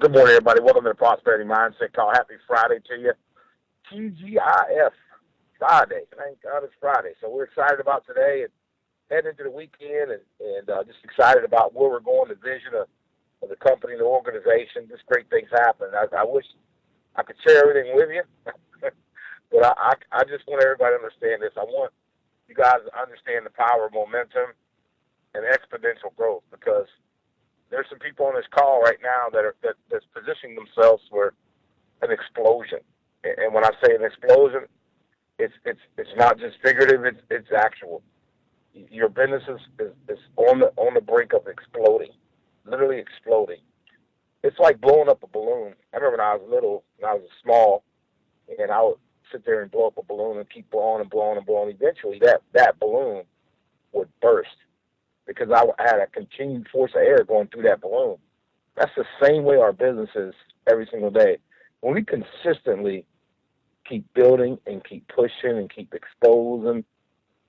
Good morning, everybody. Welcome to the Prosperity Mindset Call. Happy Friday to you. TGIF, Friday. Thank God it's Friday. So we're excited about today and heading into the weekend and just excited about where we're going, the vision of the company, the organization. Just great things happen. I wish I could share everything with you, but I just want everybody to understand this. I want you guys to understand the power of momentum and exponential growth, because there's some people on this call right now that's positioning themselves for an explosion. And when I say an explosion, it's not just figurative; it's actual. Your business is on the brink of exploding, literally exploding. It's like blowing up a balloon. I remember when I was little, when I was small, and I would sit there and blow up a balloon and keep blowing and blowing and blowing. Eventually, that balloon would burst, because I had a continued force of air going through that balloon. That's the same way our business is every single day. When we consistently keep building and keep pushing and keep exposing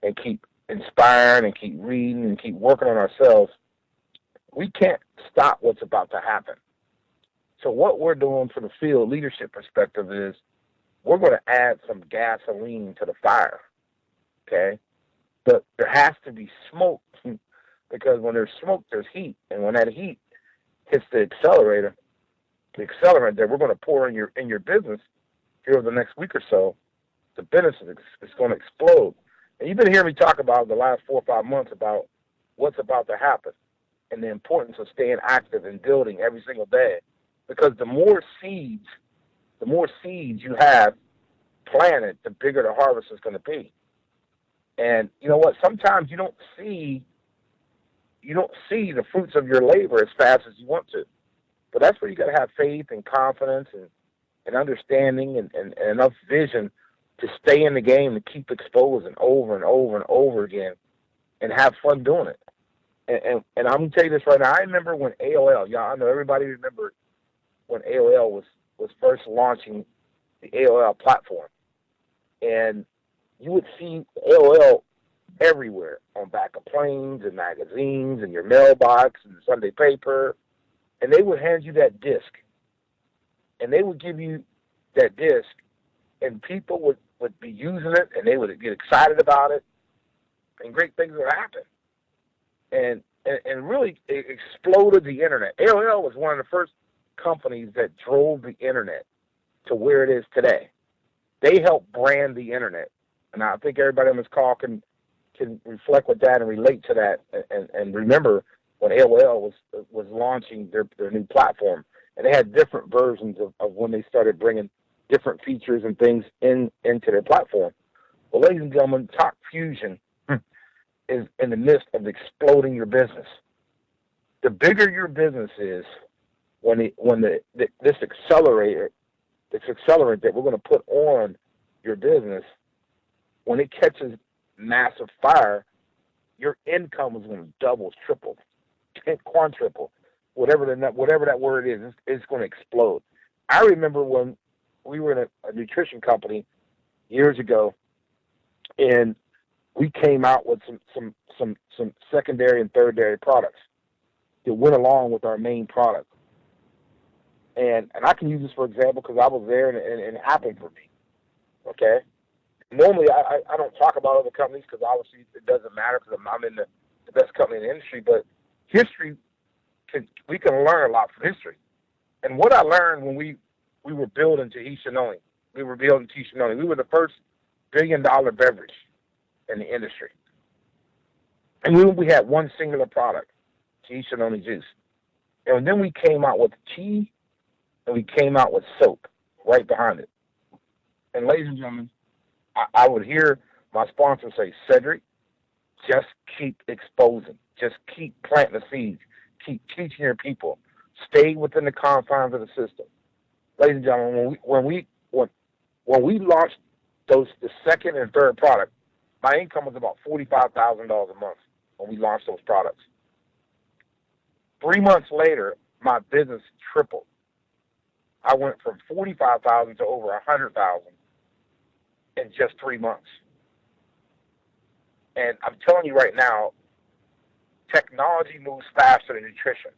and keep inspiring and keep reading and keep working on ourselves, we can't stop what's about to happen. So what we're doing from the field leadership perspective is we're going to add some gasoline to the fire, okay? But there has to be smoke, because when there's smoke, there's heat. And when that heat hits the accelerator, the accelerant that we're going to pour in your business here over the next week or so, the business is going to explode. And you've been hearing me talk about the last 4 or 5 months about what's about to happen and the importance of staying active and building every single day. Because the more seeds you have planted, the bigger the harvest is going to be. And you know what? Sometimes you don't see the fruits of your labor as fast as you want to. But that's where you got to have faith and confidence and understanding and enough vision to stay in the game and keep exposing over and over and over again and have fun doing it. And I'm going to tell you this right now. I remember when AOL, y'all, I know everybody remember when AOL was first launching the AOL platform. And you would see AOL everywhere, on back of planes and magazines and your mailbox and the Sunday paper, and they would hand you that disc, and they would give you that disc, and people would be using it, and they would get excited about it, and great things would happen, and really it exploded the internet. AOL was one of the first companies that drove the internet to where it is today. They helped brand the internet, and I think everybody on this call can reflect with that and relate to that, and remember when AOL was launching their new platform, and they had different versions of when they started bringing different features and things into their platform. Well, ladies and gentlemen, Talk Fusion is in the midst of exploding your business. The bigger your business is, this accelerator, this accelerant that we're going to put on your business, when it catches massive fire, your income is going to double, triple, quadruple, whatever that word is. It's going to explode. I remember when we were in a nutrition company years ago, and we came out with some secondary and tertiary products that went along with our main product. And I can use this for example because I was there and it happened for me. Okay. Normally, I don't talk about other companies because obviously it doesn't matter because I'm in the best company in the industry. But history, we can learn a lot from history. And what I learned when we were building Tahitianoni, we were the first $1 billion beverage in the industry. And we had one singular product, Tahitianoni juice. And then we came out with tea and we came out with soap right behind it. And ladies and gentlemen, I would hear my sponsor say, Cedric, just keep exposing. Just keep planting the seeds. Keep teaching your people. Stay within the confines of the system. Ladies and gentlemen, when we launched the second and third product, my income was about $45,000 a month when we launched those products. 3 months later, my business tripled. I went from $45,000 to over $100,000 in just 3 months. And I'm telling you right now, technology moves faster than nutrition.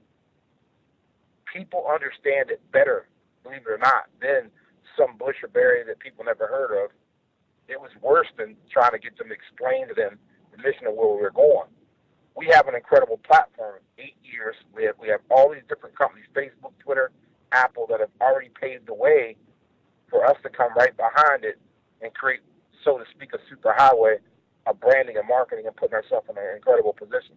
People understand it better, believe it or not, than some bush or berry that people never heard of. It was worse than trying to get them to explain to them the mission of where we were going. We have an incredible platform. 8 years. We have all these different companies, Facebook, Twitter, Apple, that have already paved the way for us to come right behind it and create, so to speak, a superhighway of branding and marketing and putting ourselves in an incredible position.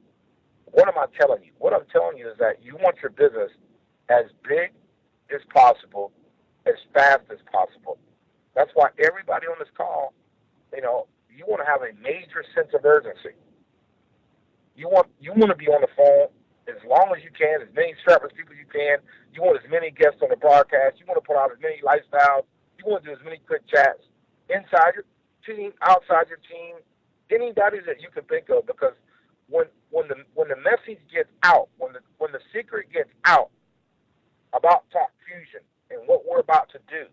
What am I telling you? What I'm telling you is that you want your business as big as possible, as fast as possible. That's why everybody on this call, you want to have a major sense of urgency. You want to be on the phone as long as you can, as many strapless people as you can. You want as many guests on the broadcast. You want to put out as many lifestyles. You want to do as many quick chats inside your team, outside your team, anybody that you can think of. Because when the message gets out, when the secret gets out about Talk Fusion and what we're about to do,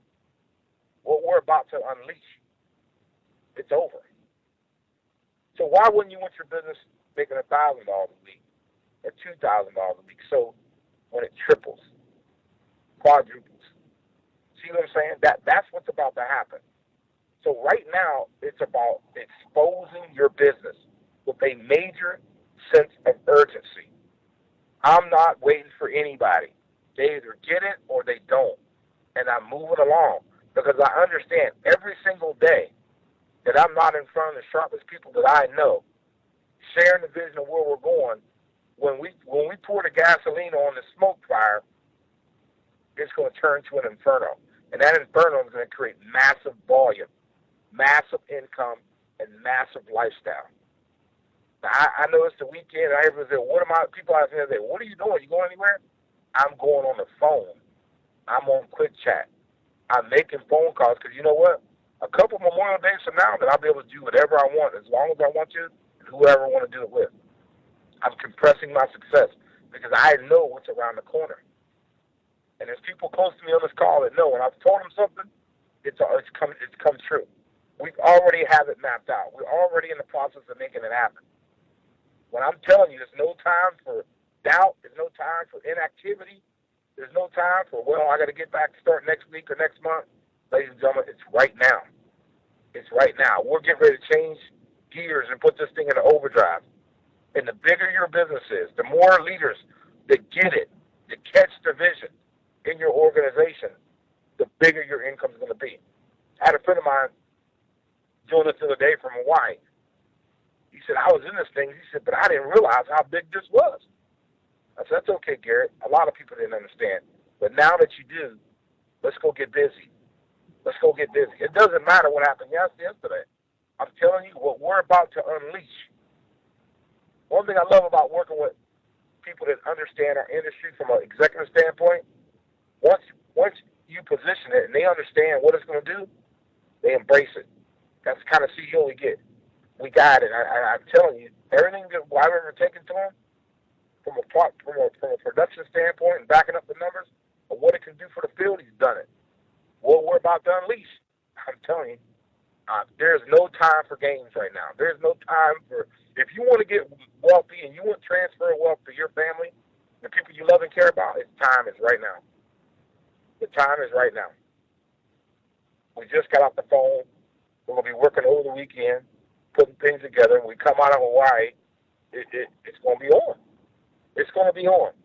what we're about to unleash, it's over. So why wouldn't you want your business making $1,000 a week or $2,000 a week? So when it triples, quadruples, see what I'm saying? That's what's about to happen. So right now, it's about exposing your business with a major sense of urgency. I'm not waiting for anybody. They either get it or they don't. And I'm moving along because I understand every single day that I'm not in front of the sharpest people that I know, sharing the vision of where we're going. When we pour the gasoline on the smoke fire, it's going to turn to an inferno. And that inferno is going to create massive volume, massive income, and massive lifestyle. Now, I know it's the weekend, and everybody said, people out there say, what are you doing? You going anywhere? I'm going on the phone. I'm on quick chat. I'm making phone calls because you know what? A couple Memorial Days from now, that I'll be able to do whatever I want as long as I want to and whoever I want to do it with. I'm compressing my success because I know what's around the corner. And there's people close to me on this call that know when I've told them something, it's come true. We already have it mapped out. We're already in the process of making it happen. When I'm telling you, there's no time for doubt. There's no time for inactivity. There's no time for, I got to get back to start next week or next month. Ladies and gentlemen, it's right now. It's right now. We're getting ready to change gears and put this thing into overdrive. And the bigger your business is, the more leaders that get it, that catch the vision in your organization, the bigger your income is going to be. I had a friend of mine doing this the other day from Hawaii. He said, I was in this thing. He said, but I didn't realize how big this was. I said, that's okay, Garrett. A lot of people didn't understand. But now that you do, let's go get busy. Let's go get busy. It doesn't matter what happened yesterday. I'm telling you what we're about to unleash. One thing I love about working with people that understand our industry from an executive standpoint, once you position it and they understand what it's going to do, they embrace it. That's the kind of CEO we get. We got it. I'm telling you, everything that I've ever taken to them, from a production standpoint and backing up the numbers of what it can do for the field, he's done it. What we're about to unleash, I'm telling you, there's no time for games right now. There's no time for, if you want to get wealthy and you want to transfer wealth to your family, the people you love and care about, time is right now. The time is right now. We just got off the phone. We're going to be working over the weekend, putting things together. When we come out of Hawaii, it's going to be on. It's going to be on.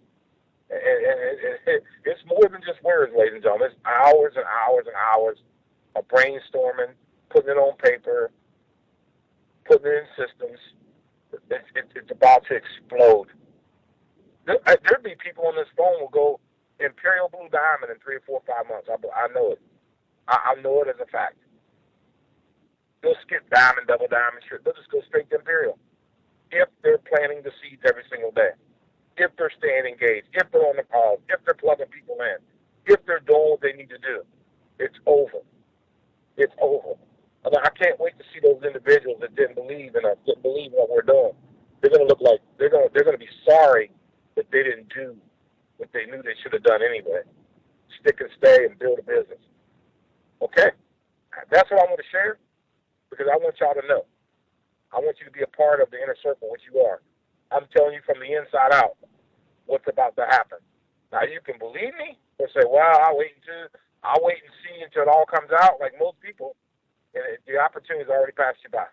And it's more than just words, ladies and gentlemen. It's hours and hours and hours of brainstorming, putting it on paper, putting it in systems. It's about to explode. There'd be people on this phone who go Imperial Blue Diamond in 3 or 4 or 5 months. I know it. I know it as a fact. They'll skip Diamond, Double Diamond, shit. They'll just go straight to Imperial if they're planting the seeds every single day. If they're staying engaged, if they're on the calls, if they're plugging people in, if they're doing what they need to do, it's over. It's over. I can't wait to see those individuals that didn't believe in us, didn't believe in what we're doing. They're going to look like they're going to be sorry that they didn't do what they knew they should have done anyway. Stick and stay and build a business. Okay? That's what I want to share because I want y'all to know. I want you to be a part of the inner circle, which you are. I'm telling you from the inside out what's about to happen. Now you can believe me or say, well, I'll wait and see until it all comes out like most people, and the opportunity's already passed you by.